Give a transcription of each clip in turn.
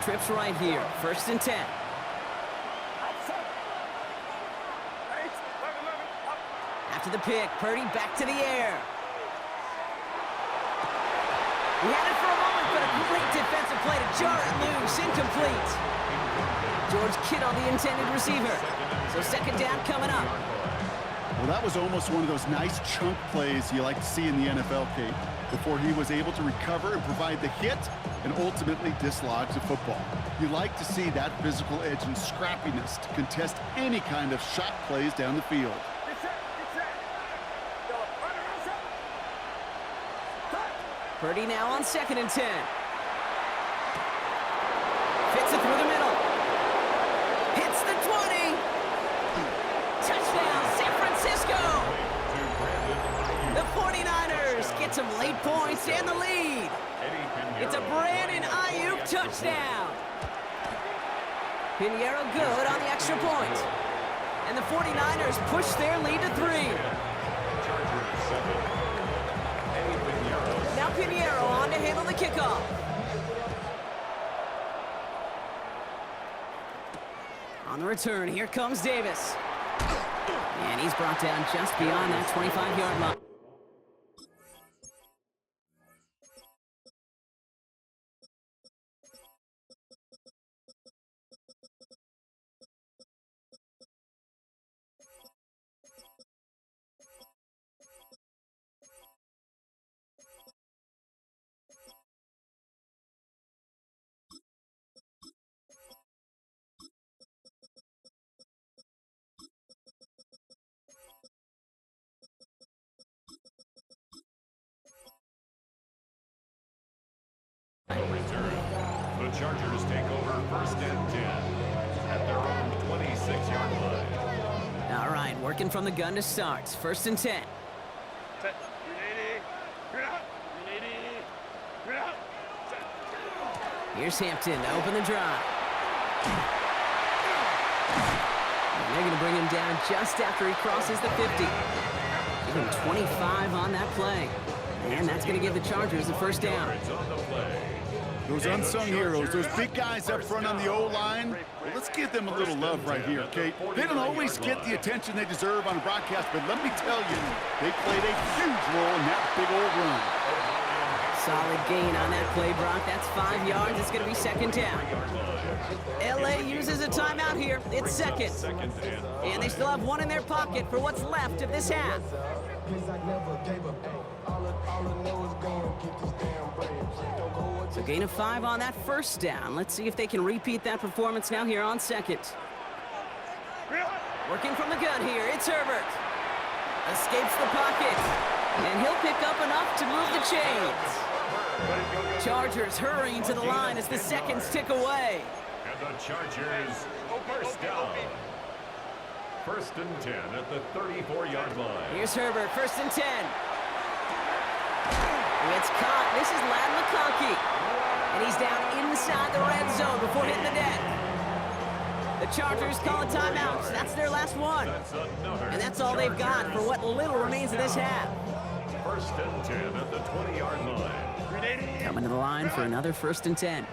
Trips right here, 1st and 10. After the pick, Purdy back to the air. He had it for a moment, but a great defensive play to jar it loose, incomplete. George Kittle, the intended receiver. So 2nd down coming up. Well, that was almost one of those nice chunk plays you like to see in the NFL, Kate, before he was able to recover and provide the hit and ultimately dislodge the football. You like to see that physical edge and scrappiness to contest any kind of shot plays down the field. Purdy now on 2nd and 10. Fits it through the middle. Hits the 20. Touchdown, San Francisco. The 49ers get some late points and the lead. It's a Brandon Ayuk touchdown. Pinheiro good on the extra point. And the 49ers push their lead to 3. Now Pinheiro on to handle the kickoff. On the return, here comes Davis. And he's brought down just beyond that 25-yard line. The Chargers take over 1st and 10 at their own 26-yard line. All right, working from the gun to start. 1st and 10. Here's Hampton to open the drive. And they're going to bring him down just after he crosses the 50. Give him 25 on that play. And that's going to give the Chargers a 1st down. Those unsung heroes, those big guys up front on the O-line, well, let's give them a little love right here, Kate. They don't always get the attention they deserve on a broadcast, but let me tell you, they played a huge role in that big old run. Solid gain on that play, Brock. That's 5 yards. It's going to be 2nd down. LA uses a timeout here. It's 2nd. And they still have 1 in their pocket for what's left of this half. So gain of 5 on that 1st down. Let's see if they can repeat that performance now here on 2nd. Working from the gun here, it's Herbert. Escapes the pocket. And he'll pick up enough to move the chains. Chargers hurrying to the line as the seconds tick away. And the Chargers 1st down. 1st and 10 at the 34-yard line. Here's Herbert, 1st and 10. It's caught. This is Ladd McConkey. And he's down inside the red zone before hitting the deck. The Chargers call a timeout. That's their last one. And that's all they've got for what little remains of this half. 1st and 10 at the 20-yard line. Coming to the line for another 1st and 10.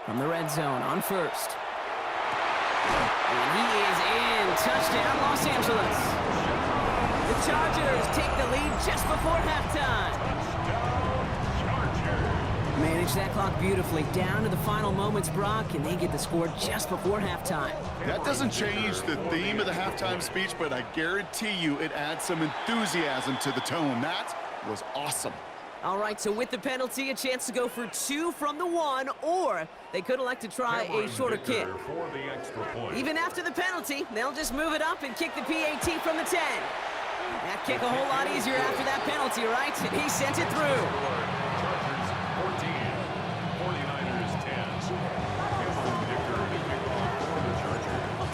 From the red zone on 1st. And he is in. Touchdown, Los Angeles. The Chargers take the lead just before halftime. Manage that clock beautifully down to the final moments, Brock, and they get the score just before halftime. That doesn't change the theme of the halftime speech, but I guarantee you it adds some enthusiasm to the tone. That was awesome. All right, so with the penalty, a chance to go for 2 from the 1, or they could elect to try a shorter kick. Even after the penalty, they'll just move it up and kick the PAT from the 10. That kick a whole lot easier after that penalty, right? And he sent it through. Chargers 14, 49ers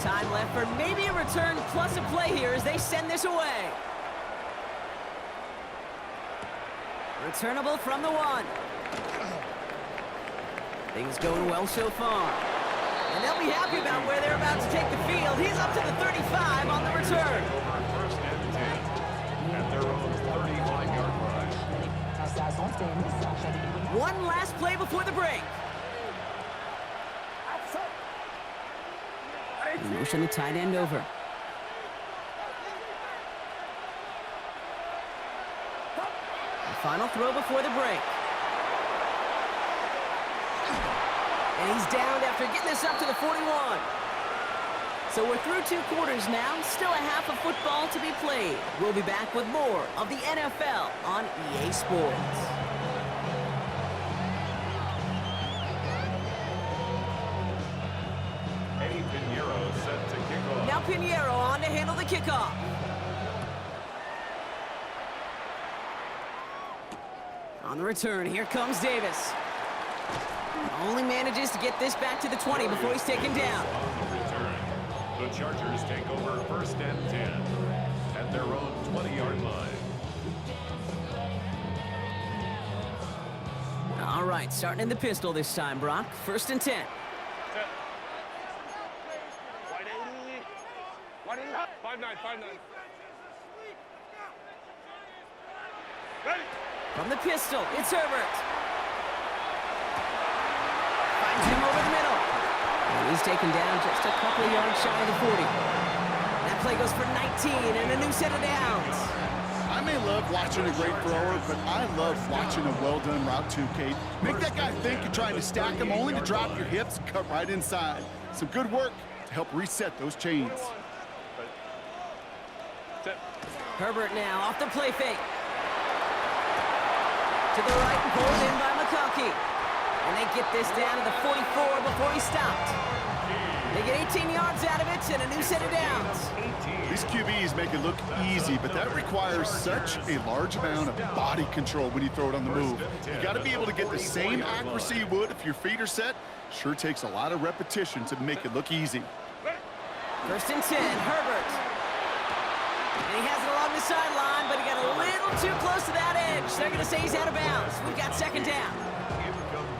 10. Time left for maybe a return plus a play here as they send this away. Returnable from the 1. Things going well so far. And they'll be happy about where they're about to take the field. He's up to the 35 on the return. Over 1st and 10 at their own One last play before the break. Motion the tight end over. The final throw before the break. And he's downed after getting this up to the 41. So we're through 2 quarters now. Still a half of football to be played. We'll be back with more of the NFL on EA Sports. Eddie Pinheiro set to kick off. Now Pinheiro on to handle the kickoff. On the return, here comes Davis. Only manages to get this back to the 20 before he's taken down. On the return, the Chargers take over 1st and 10 at their own 20-yard line. All right, starting in the pistol this time, Brock. 1st and 10. From the pistol, it's Herbert. Finds him over the middle. And he's taken down just a couple of yards shy of the 40. That play goes for 19 and a new set of downs. I may love watching a great thrower, but I love watching a well-done route too, Kate. Make that guy think you're trying to stack him only to drop your hips and cut right inside. Some good work to help reset those chains. Herbert now off the play fake. To the right and pulled in by McConkey. And they get this down to the 44 before he stopped. They get 18 yards out of it and a new set of downs. These QBs make it look easy, but that requires such a large amount of body control when you throw it on the move. You got to be able to get the same accuracy you would if your feet are set. Sure takes a lot of repetition to make it look easy. 1st and 10, Herbert. And he has it along the sideline, but he got a little too close to that edge. They're going to say he's out of bounds. We've got 2nd down.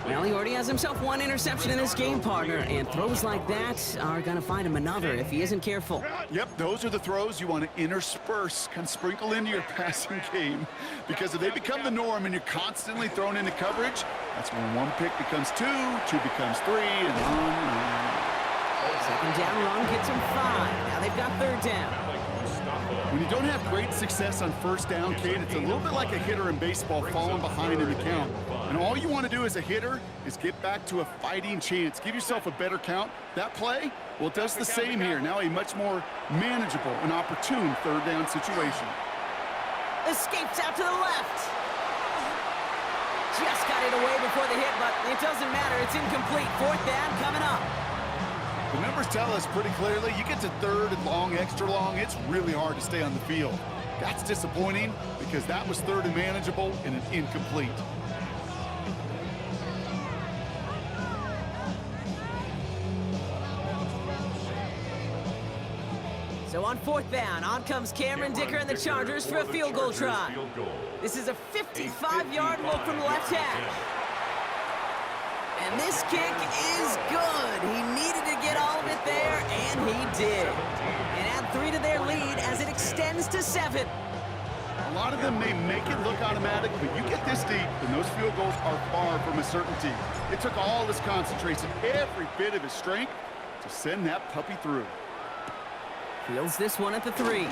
Well, he already has himself 1 interception in this game, partner, and throws like that are going to find him another if he isn't careful. Yep, those are the throws you want to intersperse, kind of sprinkle into your passing game, because if they become the norm and you're constantly thrown into coverage, that's when 1 pick becomes 2, 2 becomes 3, and on and on. 2nd down run gets him 5. Now they've got 3rd down. When you don't have great success on 1st down, Kate, it's a little bit like a hitter in baseball falling behind in the count. And all you want to do as a hitter is get back to a fighting chance. Give yourself a better count. That play, well, it does the same here. Now a much more manageable and opportune 3rd down situation. Escapes out to the left. Just got it away before the hit, but it doesn't matter. It's incomplete. 4th down coming up. The numbers tell us pretty clearly, you get to 3rd and long, extra long, it's really hard to stay on the field. That's disappointing because that was 3rd and manageable and an incomplete. So on 4th down, on comes Cameron Dicker and the Chargers for a field goal try. This is a 55-yard look from the left hash. And this kick is good. He needed to get all of it there, and he did. And add 3 to their lead as it extends to 7. A lot of them may make it look automatic, but you get this deep, and those field goals are far from a certainty. It took all his concentration, every bit of his strength, to send that puppy through. Fields this one at the 3.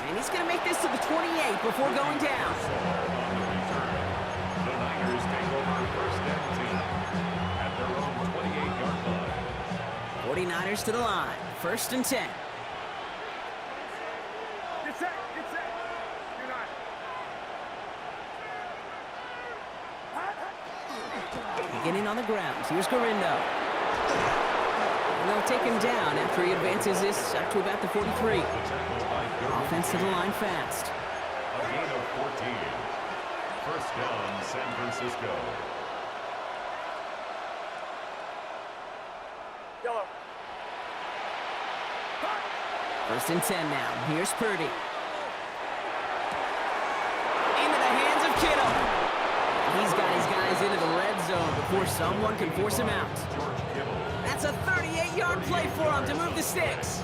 And he's going to make this to the 28 before going down. The Niners take over 1st and 10 at their own 28-yard line. 49ers to the line. 1st and 10. Get set. You're not. Beginning on the ground. Here's Garindo. And they'll take him down after he advances this up to about the 43. Offense to the line fast. A gain of 14. 1st down, San Francisco. Yellow. 1st and 10 now. Here's Purdy. Into the hands of Kittle. He's got his guys into the red zone before someone can force him out. George Kittle. That's a 38-yard play for him to move the sticks.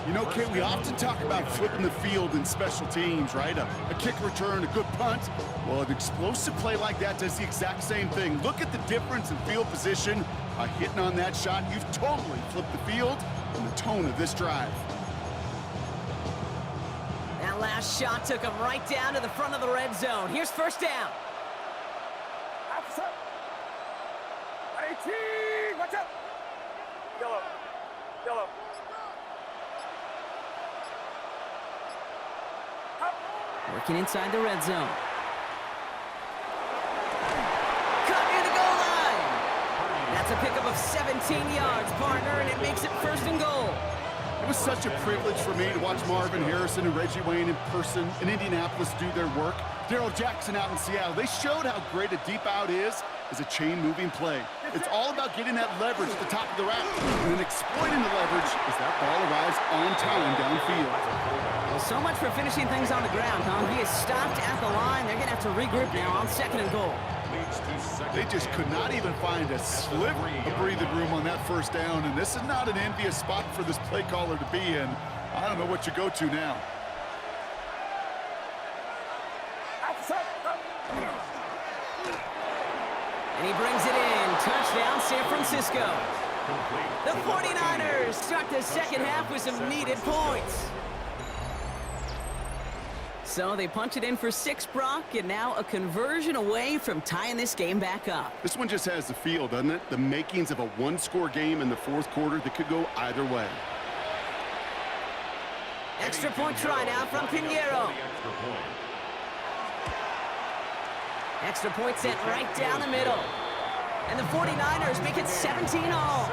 You know, Kate, we often talk about flipping the field in special teams, right? A kick return, a good punt. Well, an explosive play like that does the exact same thing. Look at the difference in field position. By hitting on that shot, you've totally flipped the field and the tone of this drive. That last shot took him right down to the front of the red zone. Here's first down. Outside. 18. Watch out. Yellow. Yellow. Working inside the red zone. Cut near the goal line. That's a pickup of 17 yards, partner, and it makes it first and goal. It was such a privilege for me to watch Marvin Harrison and Reggie Wayne in person in Indianapolis do their work. Darryl Jackson out in Seattle. They showed how great a deep out is as a chain-moving play. It's all about getting that leverage at the top of the route and then exploiting the leverage as that ball arrives on time downfield. Well, so much for finishing things on the ground, huh? He is stopped at the line. They're going to have to regroup now on second and goal. They just could not even find a sliver of breathing room on that first down, and this is not an envious spot for this play caller to be in. I don't know what you go to now. And he brings it in. Touchdown, San Francisco. The 49ers start the second half with some needed points. So they punch it in for 6, Brock, and now a conversion away from tying this game back up. This one just has the feel, doesn't it? The makings of a one-score game in the fourth quarter that could go either way. Extra point try now from Pinheiro. Extra point sent right down the middle. And the 49ers make it 17 all.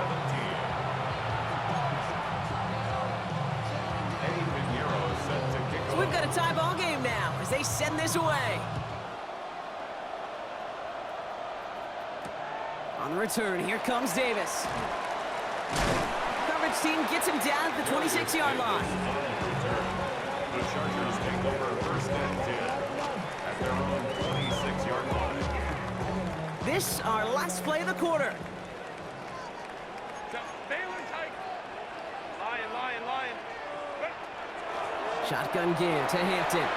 So we've got a tie ball game now as they send this away. On the return, here comes Davis. Coverage team gets him down at the 26-yard line. The Chargers take over first and 10 at their own 26-yard line. This, our last play of the quarter. Bailing tight. Lion. Shotgun give to Hampton.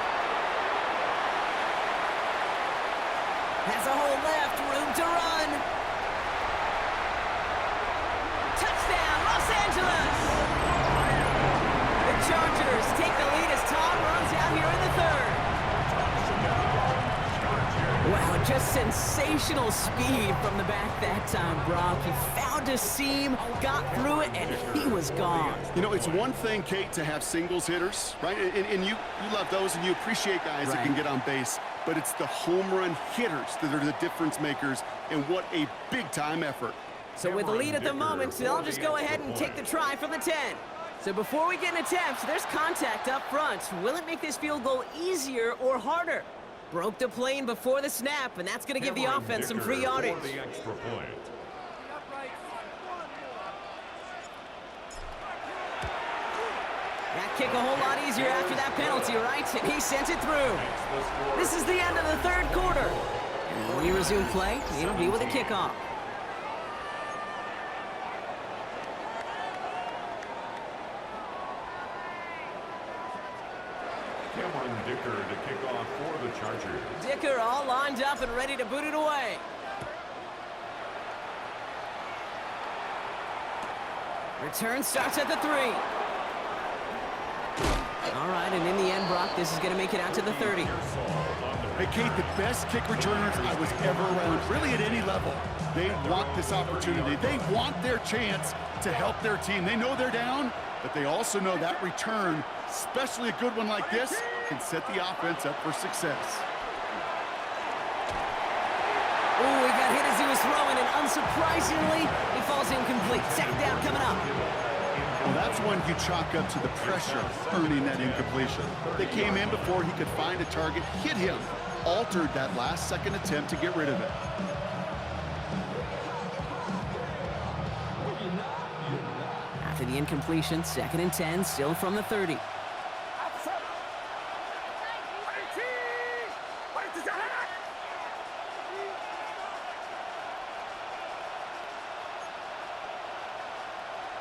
Has a hole left, room to run. Touchdown, Los Angeles! The Chargers take the lead as Tom runs out here in the third. Wow, just sensational speed from the back that time, Brock. He found a seam, got through it, and he was gone. You know, it's one thing, Kate, to have singles hitters, right? And you love those, and you appreciate guys that can get on base. But it's the home run hitters that are the difference makers, and what a big-time effort. So with the lead at the moment, they'll just go ahead and take the try from the 10. So before we get an attempt, there's contact up front. Will it make this field goal easier or harder? Broke the plane before the snap, and that's going to give the offense some free yardage. That kick a whole lot easier after that penalty, right? And he sends it through. This is the end of the third quarter. And when we resume play, it'll be with a kickoff. Dicker to kick off for the Chargers. Dicker all lined up and ready to boot it away. Return starts at the 3. All right, and in the end, Brock, this is going to make it out to the 30. Hey, Kate, the best kick returners I was ever around, really at any level. They want this opportunity. They want their chance to help their team. They know they're down, but they also know that return, especially a good one like this, can set the offense up for success. Oh, he got hit as he was throwing, and unsurprisingly, he falls incomplete. Second down coming up. Well, that's one you chalk up to the pressure earning that incompletion. They came in before he could find a target, hit him, altered that last-second attempt to get rid of it. After the incompletion, 2nd and 10, still from the 30.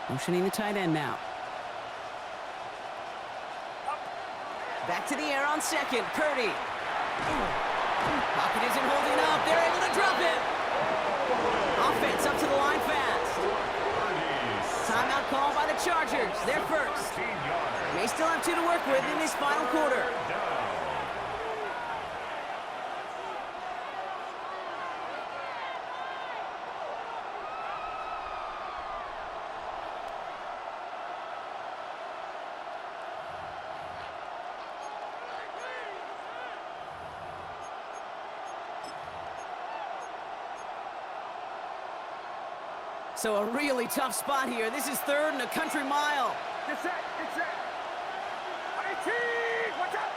Motioning the tight end now. Back to the air on second. Purdy. Pocket isn't holding up. They're able to drop it. Offense up to the line fast. Timeout call by the Chargers. They're first. They still have 2 to work with in this final quarter. So a really tough spot here. This is 3rd and a country mile. Get set, get set. 18, watch out.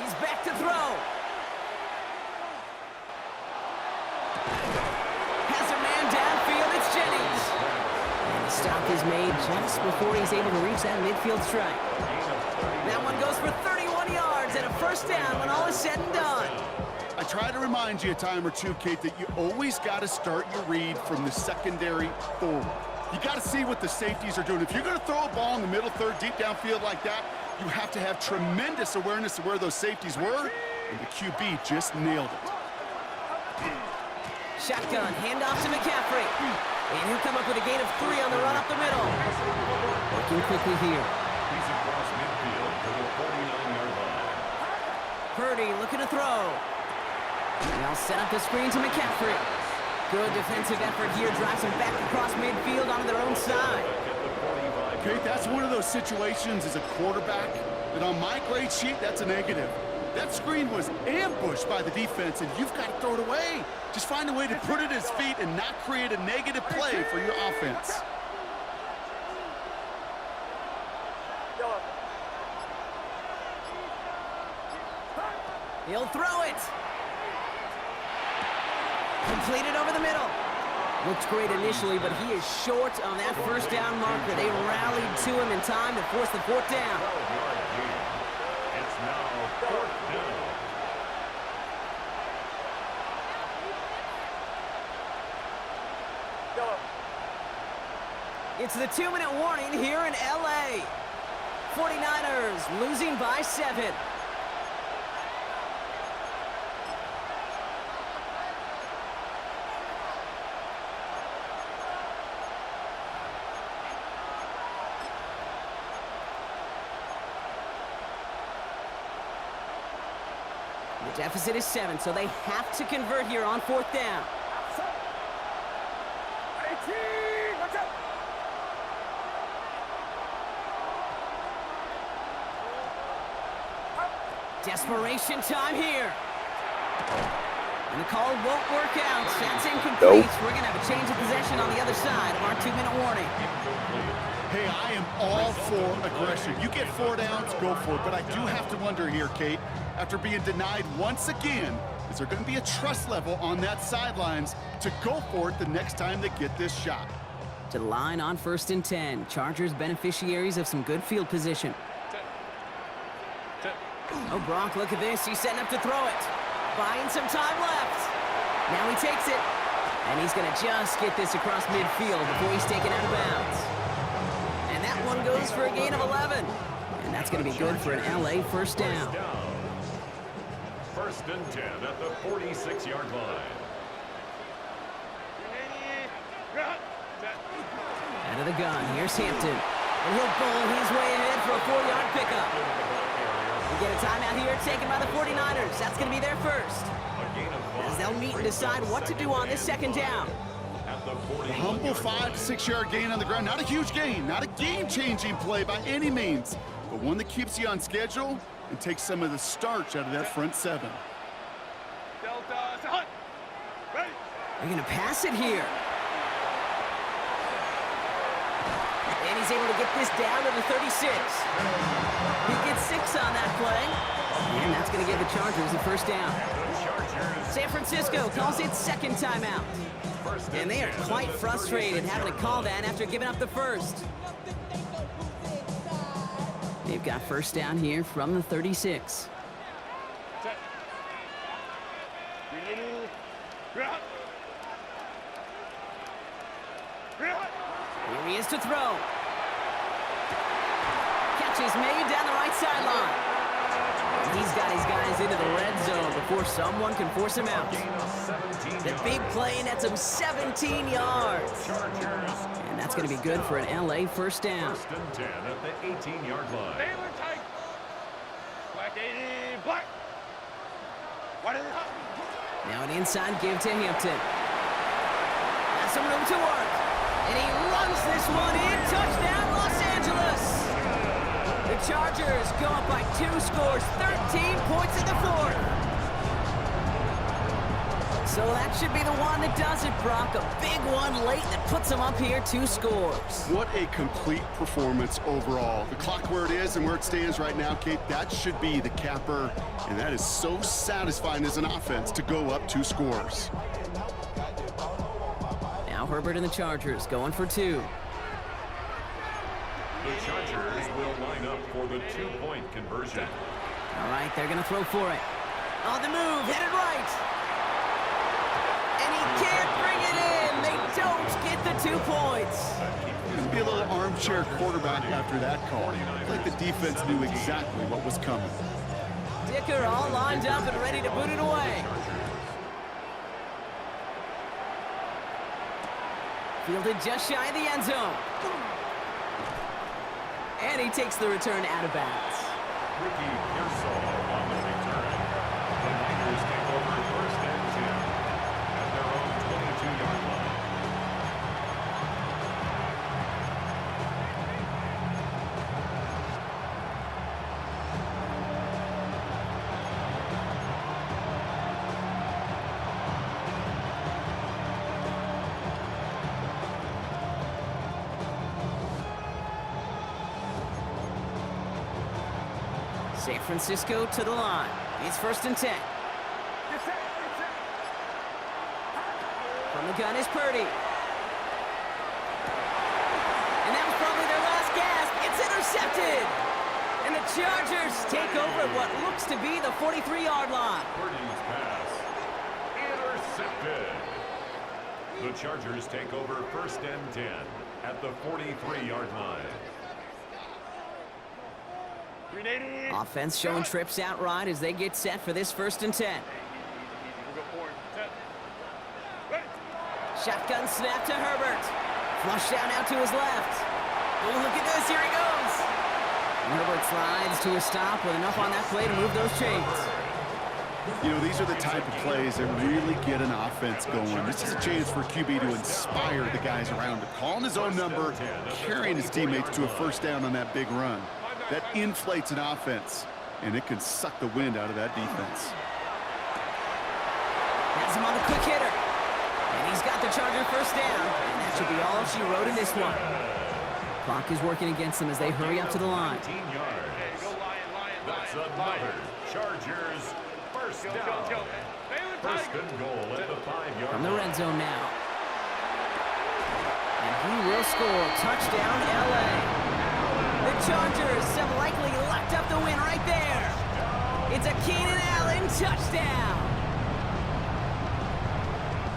He's back to throw. Has a man downfield. It's Jennings. And the stop is made just before he's able to reach that midfield strike. That one goes for 31 yards and a first down when all is said and done. I try to remind you a time or two, Kate, that you always got to start your read from the secondary forward. You got to see what the safeties are doing. If you're going to throw a ball in the middle third, deep downfield like that, you have to have tremendous awareness of where those safeties were, and the QB just nailed it. Shotgun, handoff to McCaffrey. And he'll come up with a gain of 3 on the run up the middle. Working quickly here. He's across midfield to the 49-yard line. Purdy looking to throw. Now set up the screen to McCaffrey. Good defensive effort here. Drives him back across midfield onto their own side. Kate, that's one of those situations as a quarterback that on my grade sheet, that's a negative. That screen was ambushed by the defense, and you've got to throw it away. Just find a way to put it at his feet and not create a negative play for your offense. He'll throw it. Completed over the middle. Looked great initially, but he is short on that first down marker. They rallied to him in time to force the 4th down. It's now 4th down. It's the 2-minute warning here in LA. 49ers losing by 7. The deficit is 7, so they have to convert here on 4th down. 18, watch out. Desperation time here. And the call won't work out. That's incomplete. We're going to have a change of possession on the other side of our 2-minute warning. Hey, I am all for aggression. You get 4 downs, go for it. But I do have to wonder here, Kate, after being denied once again, is there going to be a trust level on that sidelines to go for it the next time they get this shot? To the line on 1st and 10. Chargers beneficiaries of some good field position. Oh, Brock, look at this. He's setting up to throw it. Buying some time left. Now he takes it. And he's going to just get this across midfield before he's taken out of bounds. And that one goes for a gain of 11. And that's going to be good for an LA first down. 1st and 10 at the 46-yard line. Out of the gun, here's Hampton. And he'll bowl his way ahead for a 4-yard pickup. We get a timeout here taken by the 49ers. That's going to be their first. As they'll meet and decide what to do on this 2nd down. A humble 5 to 6 yard gain on the ground. Not a huge gain, not a game-changing play by any means, but one that keeps you on schedule and takes some of the starch out of that front 7. They're going to pass it here. And he's able to get this down to the 36. He gets 6 on that play. And that's going to give the Chargers the first down. San Francisco calls it 2nd timeout. And they are quite frustrated having to call that after giving up the first. They've got first down here from the 36. Set. Here he is to throw. Catch is made down the right sideline. He's got his guys into the red zone before someone can force him out. The big play nets him 17 yards. And that's going to be good for an LA first down. First and 10 at the 18-yard line. Baylor tight. Black 80, black. What is it? Now an inside give to Hampton. Has some room to work. And he runs this one in. Touchdown, Los Angeles. The Chargers go up by 2 scores, 13 points in the fourth. So that should be the one that does it, Brock. A big one late that puts them up here 2 scores. What a complete performance overall. The clock where it is and where it stands right now, Kate, that should be the capper. And that is so satisfying as an offense to go up 2 scores. Now Herbert and the Chargers going for 2. The Chargers will line up for the 2-point conversion. All right, they're going to throw for it. On the move, headed right. And he can't bring it in. They don't get the 2 points. It'd be a little armchair quarterback after that call. Like the defense knew exactly what was coming. Dicker all lined up and ready to boot it away. Fielded just shy of the end zone. And he takes the return out of bounds. Ricky Pearsall on the return. The Niners take over first and 10 at their own 22-yard line. San Francisco to the line. It's first and 10. From the gun is Purdy. And that was probably their last gasp. It's intercepted. And the Chargers take over at what looks to be the 43-yard line. Purdy's pass intercepted. The Chargers take over first and 10 at the 43-yard line. Offense showing trips out right as they get set for this first and 10. Shotgun snap to Herbert. Flush down out to his left. Oh, look at this. Here he goes. Herbert slides to a stop with enough on that play to move those chains. You know, these are the type of plays that really get an offense going. This is a chance for QB to inspire the guys around him. Calling his own number, carrying his teammates to a first down on that big run. That inflates an offense, and it can suck the wind out of that defense. Has him on the quick hitter. And he's got the Charger first down. And that should be all she wrote in this one. Clock is working against them as they hurry up to the line. 19 yards. That's another Chargers first down. First and goal at the 5-yard From the line. red zone now. And he will score. Touchdown, LA. The Chargers have likely locked up the win right there. It's a Keenan Allen touchdown.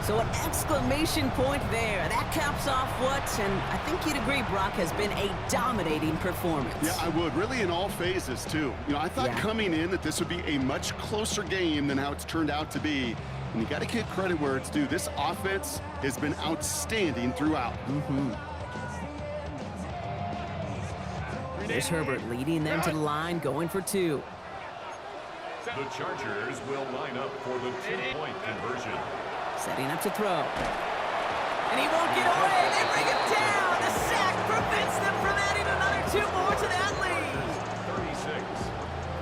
So an exclamation point there. That caps off what, and I think you'd agree, Brock, has been a dominating performance. Yeah, I would. Really in all phases, too. You know, I thought coming in that this would be a much closer game than how it's turned out to be. And you got to give credit where it's due. This offense has been outstanding throughout. There's Herbert leading them to the line, going for 2. The Chargers will line up for the 2-point conversion. Setting up to throw. And he won't get away. They bring him down. The sack prevents them from adding another 2 more to that lead. 36,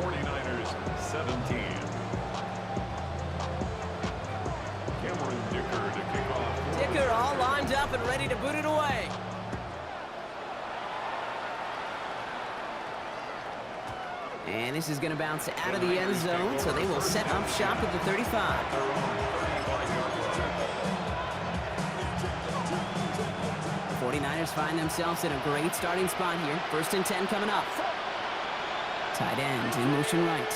49ers 17. Cameron Dicker to kick off. Dicker all lined up and ready to boot it away. And this is going to bounce out of the end zone, so they will set up shop at the 35. The 49ers find themselves in a great starting spot here. First and 10 coming up. Tight end in motion right.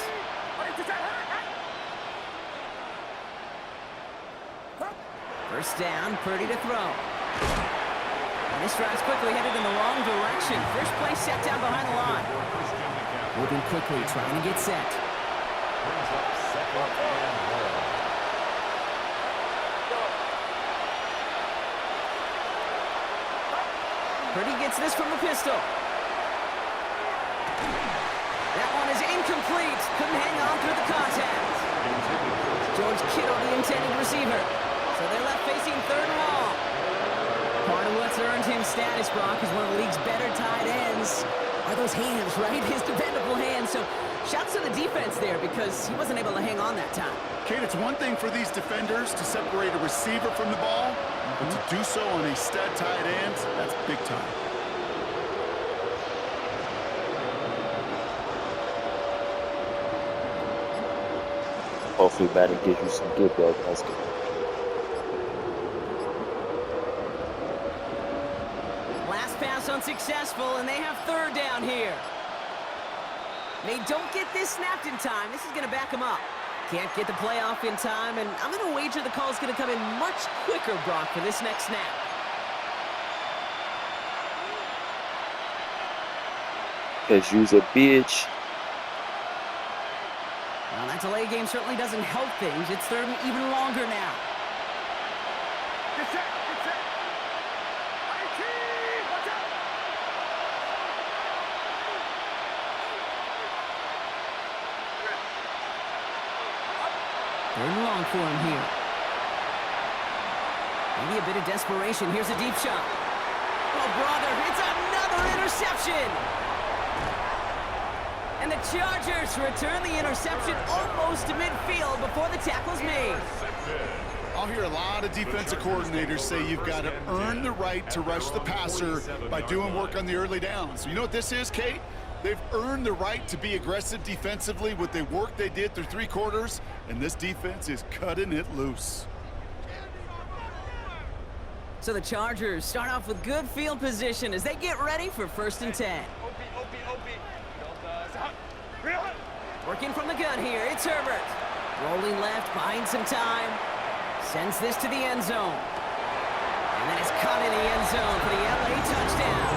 First down, Purdy to throw. And this drive's quickly headed in the wrong direction. First play set down behind the line. Moving quickly, trying to get set. Purdy gets this from the pistol. That one is incomplete. Couldn't hang on through the contact. George Kittle, the intended receiver. So they're left facing third and long. Part of what's earned him status, Brock, is one of the league's better tight ends. Are those hands, right? His dependable hands. So shouts to the defense there because he wasn't able to hang on that time. Kate, it's one thing for these defenders to separate a receiver from the ball, but to do so on a stud tight end, that's big time. Hopefully Madden gives you some good basketball. Last pass unsuccessful, and they have third down here. They don't get this snapped in time. This is going to back them up. Can't get the play off in time, and I'm going to wager the call's going to come in much quicker, Brock, for this next snap. Cause you's a bitch. Well, that delay game certainly doesn't help things. It's third and even longer now. Get set, get set. IT, watch out. Third and long for him here. Maybe a bit of desperation. Here's a deep shot. Oh, brother, it's another interception. And the Chargers return the interception almost to midfield before the tackle's made. I'll hear a lot of defensive coordinators say you've got to earn the right to rush the passer by doing work on the early downs. You know what this is, Kate? They've earned the right to be aggressive defensively with the work they did through 3 quarters, and this defense is cutting it loose. So the Chargers start off with good field position as they get ready for 1st and 10. Working from the gun here, it's Herbert. Rolling left, buying some time. Sends this to the end zone. And then it's caught in the end zone for the LA touchdown.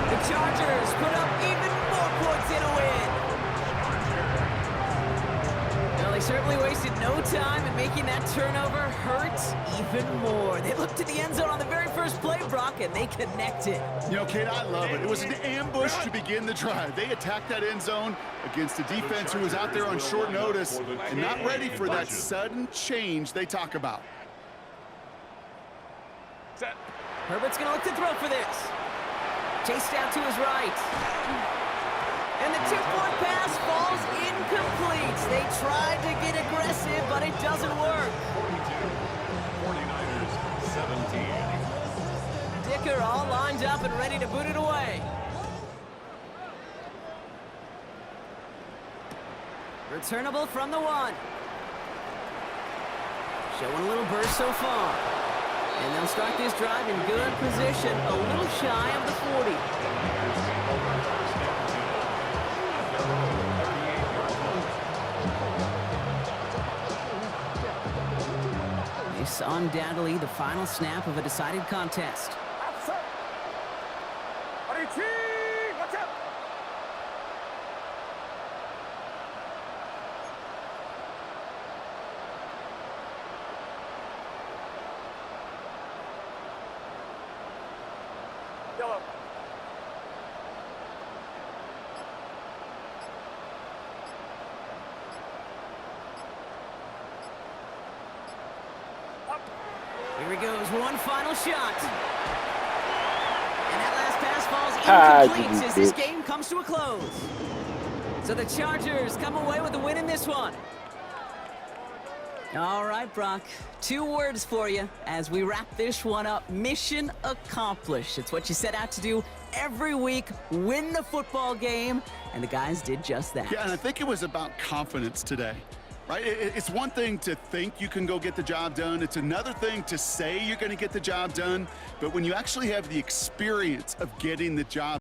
The Chargers put up even more points in a win. Well, they certainly wasted no time in making that turnover hurt even more. They looked to the end zone on the very first play, Brock, and they connected. You know, Kate, I love it. It was an ambush to begin the drive. They attacked that end zone against a defense who was out there on short notice and not ready for that sudden change they talk about. Set. Herbert's going to look to throw for this. Chased out to his right. And the 2-point pass falls incomplete. They tried to get aggressive, but it doesn't work. 49ers 17. Dicker all lined up and ready to boot it away. Returnable from the 1. Showing a little burst so far. And they'll start this drive in good position, a little shy of the 40. This undoubtedly the final snap of a decided contest. IT, watch out. Yellow. Here he goes, one final shot. And that last pass falls incomplete as this game comes to a close. So the Chargers come away with the win in this one. All right, Brock, 2 words for you as we wrap this one up. Mission accomplished. It's what you set out to do every week, win the football game, and the guys did just that. Yeah, and I think it was about confidence today. Right? It's one thing to think you can go get the job done. It's another thing to say you're going to get the job done. But when you actually have the experience of getting the job